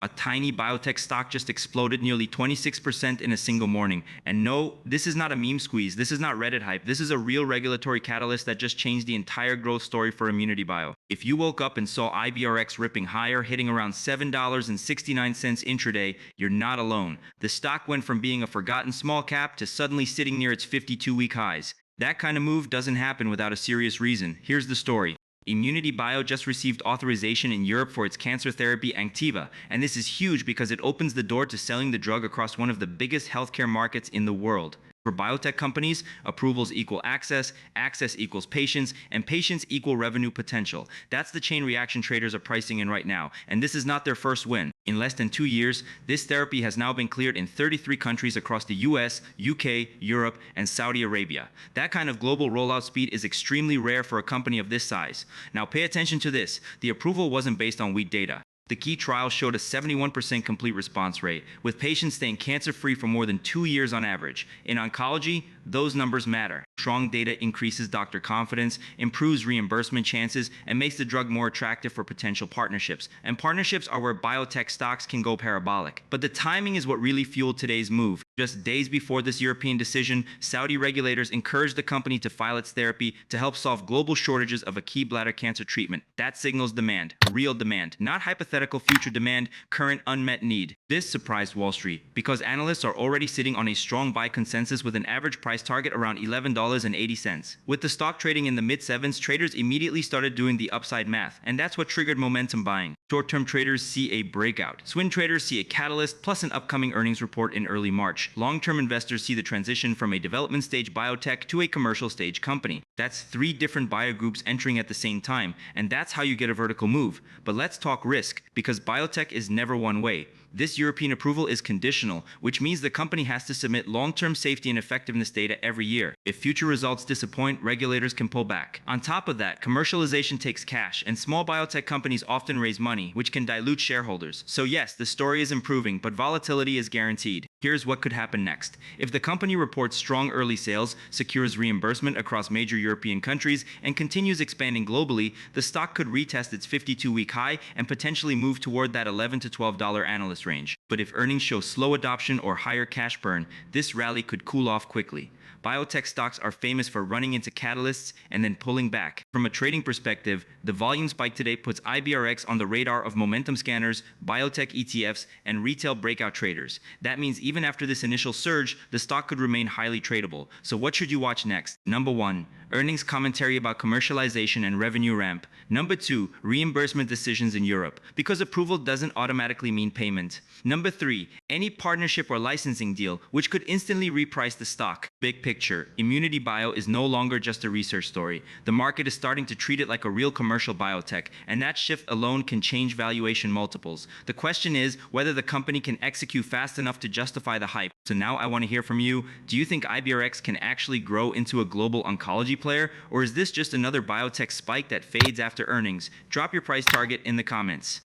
A tiny biotech stock just exploded nearly 26% in a single morning. And no, this is not a meme squeeze. This is not Reddit hype. This is a real regulatory catalyst that just changed the entire growth story for ImmunityBio. If you woke up and saw IBRX ripping higher, hitting around $7.69 intraday, you're not alone. The stock went from being a forgotten small cap to suddenly sitting near its 52-week highs. That kind of move doesn't happen without a serious reason. Here's the story. ImmunityBio just received authorization in Europe for its cancer therapy ANKTIVA, and this is huge because it opens the door to selling the drug across one of the biggest healthcare markets in the world. For biotech companies, approvals equal access, access equals patients, and patients equal revenue potential. That's the chain reaction traders are pricing in right now, and this is not their first win. In less than 2 years, this therapy has now been cleared in 33 countries across the US, UK, Europe, and Saudi Arabia. That kind of global rollout speed is extremely rare for a company of this size. Now pay attention to this. The approval wasn't based on weak data. The key trial showed a 71% complete response rate, with patients staying cancer-free for more than 2 years on average. In oncology, those numbers matter. Strong data increases doctor confidence, improves reimbursement chances, and makes the drug more attractive for potential partnerships. And partnerships are where biotech stocks can go parabolic. But the timing is what really fueled today's move. Just days before this European decision, Saudi regulators encouraged the company to file its therapy to help solve global shortages of a key bladder cancer treatment. That signals demand, real demand, not hypothetical future demand, current unmet need. This surprised Wall Street because analysts are already sitting on a strong buy consensus with an average price target around $11.80. With the stock trading in the mid-sevens, traders immediately started doing the upside math, and that's what triggered momentum buying. Short-term traders see a breakout. Swing traders see a catalyst plus an upcoming earnings report in early March. Long-term investors see the transition from a development stage biotech to a commercial stage company. That's 3 different buyer groups entering at the same time, and that's how you get a vertical move. But let's talk risk, because biotech is never one way. This European approval is conditional, which means the company has to submit long-term safety and effectiveness data every year. If future results disappoint, regulators can pull back. On top of that, commercialization takes cash, and small biotech companies often raise money, which can dilute shareholders. So yes, the story is improving, but volatility is guaranteed. Here's what could happen next. If the company reports strong early sales, secures reimbursement across major European countries, and continues expanding globally, the stock could retest its 52-week high and potentially move toward that $11 to $12 analyst range. But if earnings show slow adoption or higher cash burn, this rally could cool off quickly. Biotech stocks are famous for running into catalysts and then pulling back. From a trading perspective, the volume spike today puts IBRX on the radar of momentum scanners, biotech ETFs, and retail breakout traders. That means even after this initial surge, the stock could remain highly tradable. So what should you watch next? Number 1, earnings commentary about commercialization and revenue ramp. Number 2, reimbursement decisions in Europe, because approval doesn't automatically mean payment. Number 3, any partnership or licensing deal, which could instantly reprice the stock. Big picture, ImmunityBio is no longer just a research story. The market is starting to treat it like a real commercial biotech, and that shift alone can change valuation multiples. The question is whether the company can execute fast enough to justify the hype. So now I want to hear from you. Do you think IBRX can actually grow into a global oncology player, or is this just another biotech spike that fades after earnings? Drop your price target in the comments.